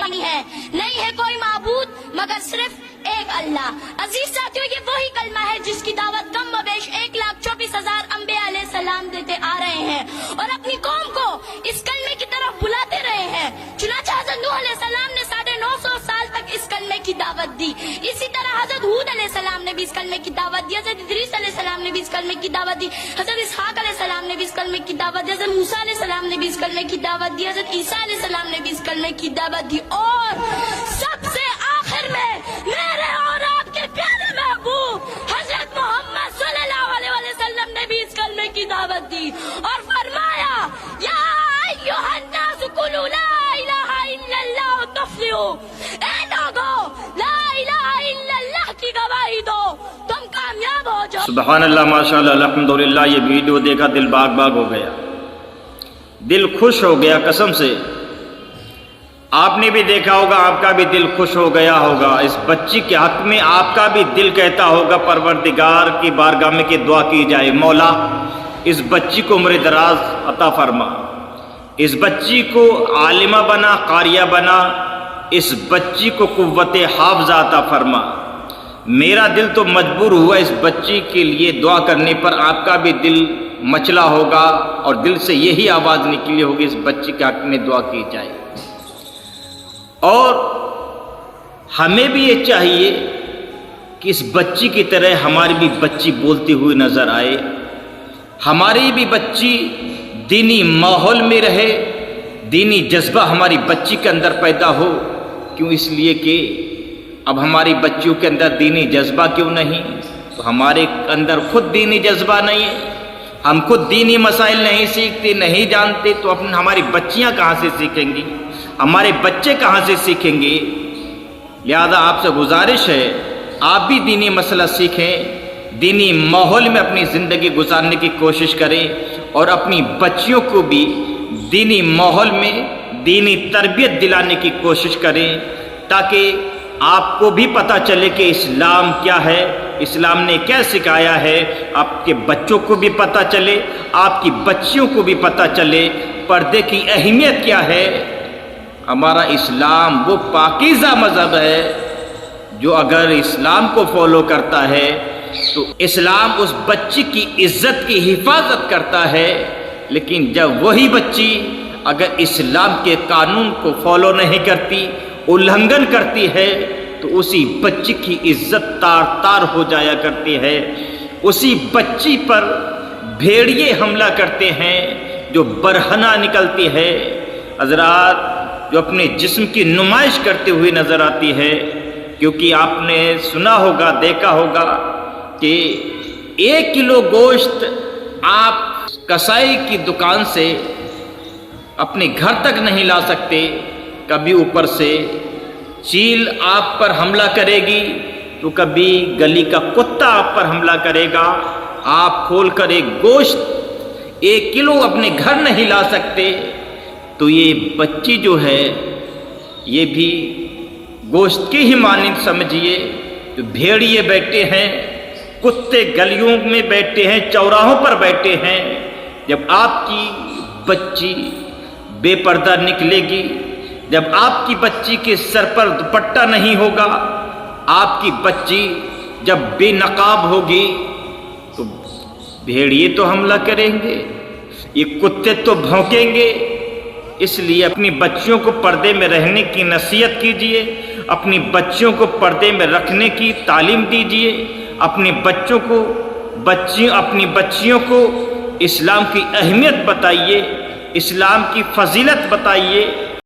پانی ہے، نہیں ہے کوئی معبود مگر صرف ایک اللہ۔ عزیز ساتھیوں، یہ وہی کلمہ ہے جس کی دعوت کم و بیش 1,24,000 انبیاء علیہ السلام دیتے آ رہے ہیں اور اپنی قوم کو اس کلمے کی طرف بلاتے رہے ہیں۔ چنانچہ حضرت نوح علیہ السلام نے 950 سال تک اس کلمے کی دعوت دی، اسی طرح حضرت ہود علیہ السلام نے بھی اس کلمے کی دعوت دی، حضرت ادریس علیہ السلام نے بھی اس کلمے کی دعوت دی، حضرت اسحاق علیہ السلام نے بھی اس کلمے کی دعوت دی، حضرت موسیٰ علیہ السلام نے بھی اس کلمے کی دعوت دی، حضرت عیسیٰ علیہ السلام نے بھی اس کلمے کی دعوت دی، اور سب سے آخر میں میرے اور آپ کے پیارے محبوب حضرت محمد صلی اللہ علیہ وسلم نے بھی اس کلمے کی دعوت دی اور فرمایا یا ایھا الناس قولوا لا الہ الا اللہ تفلحوا، اے لوگو لا الہ الا اللہ کی گواہی دو تم کامیاب ہو جاؤ۔ سبحان اللہ، ماشاءاللہ، الحمدللہ۔ یہ ویڈیو دیکھا دل باغ باغ ہو گیا، دل خوش ہو گیا قسم سے۔ آپ نے بھی دیکھا ہوگا، آپ کا بھی دل خوش ہو گیا ہوگا۔ اس بچی کے حق میں آپ کا بھی دل کہتا ہوگا پروردگار کی بارگاہ میں کہ دعا کی جائے، مولا اس بچی کو عمر دراز عطا فرما، اس بچی کو عالمہ بنا، قاریہ بنا، اس بچی کو قوت حافظہ عطا فرما۔ میرا دل تو مجبور ہوا اس بچی کے لیے دعا کرنے پر، آپ کا بھی دل مچلا ہوگا اور دل سے یہی آواز نکلی ہوگی اس بچی کے حق میں دعا کی جائے۔ اور ہمیں بھی یہ چاہیے کہ اس بچی کی طرح ہماری بھی بچی بولتی ہوئی نظر آئے، ہماری بھی بچی دینی ماحول میں رہے، دینی جذبہ ہماری بچی کے اندر پیدا ہو۔ کیوں؟ اس لیے کہ اب ہماری بچیوں کے اندر دینی جذبہ کیوں نہیں؟ تو ہمارے اندر خود دینی جذبہ نہیں ہے، ہم خود دینی مسائل نہیں سیکھتے، نہیں جانتے، تو ہماری بچیاں کہاں سے سیکھیں گی؟ ہمارے بچے کہاں سے سیکھیں گے؟ لہذا آپ سے گزارش ہے آپ بھی دینی مسئلہ سیکھیں، دینی ماحول میں اپنی زندگی گزارنے کی کوشش کریں اور اپنی بچیوں کو بھی دینی ماحول میں دینی تربیت دلانے کی کوشش کریں، تاکہ آپ کو بھی پتہ چلے کہ اسلام کیا ہے، اسلام نے کیا سکھایا ہے، آپ کے بچوں کو بھی پتہ چلے، آپ کی بچیوں کو بھی پتہ چلے پردے کی اہمیت کیا ہے۔ ہمارا اسلام وہ پاکیزہ مذہب ہے جو اگر اسلام کو فالو کرتا ہے تو اسلام اس بچی کی عزت کی حفاظت کرتا ہے، لیکن جب وہی بچی اگر اسلام کے قانون کو فالو نہیں کرتی، النگھن کرتی ہے، تو اسی بچی کی عزت تار تار ہو جایا کرتی ہے، اسی بچی پر بھیڑیے حملہ کرتے ہیں جو برہنہ نکلتی ہے، حضرات، جو اپنے جسم کی نمائش کرتے ہوئے نظر آتی ہے۔ کیونکہ آپ نے سنا ہوگا، دیکھا ہوگا کہ 1 کلو گوشت آپ کسائی کی دکان سے اپنے گھر تک نہیں لا سکتے، کبھی اوپر سے چیل آپ پر حملہ کرے گی تو کبھی گلی کا کتا آپ پر حملہ کرے گا۔ آپ کھول کر ایک گوشت 1 کلو اپنے گھر نہیں لا سکتے، تو یہ بچی جو ہے یہ بھی گوشت کی ہی مانند سمجھیے۔ جو بھیڑیے بیٹھے ہیں، کتے گلیوں میں بیٹھے ہیں، چوراہوں پر بیٹھے ہیں، جب آپ کی بچی بے پردہ نکلے گی، جب آپ کی بچی کے سر پر دوپٹہ نہیں ہوگا، آپ کی بچی جب بے نقاب ہوگی، تو بھیڑیے تو حملہ کریں گے، یہ کتے تو بھونکیں گے۔ اس لیے اپنی بچیوں کو پردے میں رہنے کی نصیحت کیجیے، اپنی بچیوں کو پردے میں رکھنے کی تعلیم دیجیے، اپنی بچیوں کو اسلام کی اہمیت بتائیے، اسلام کی فضیلت بتائیے،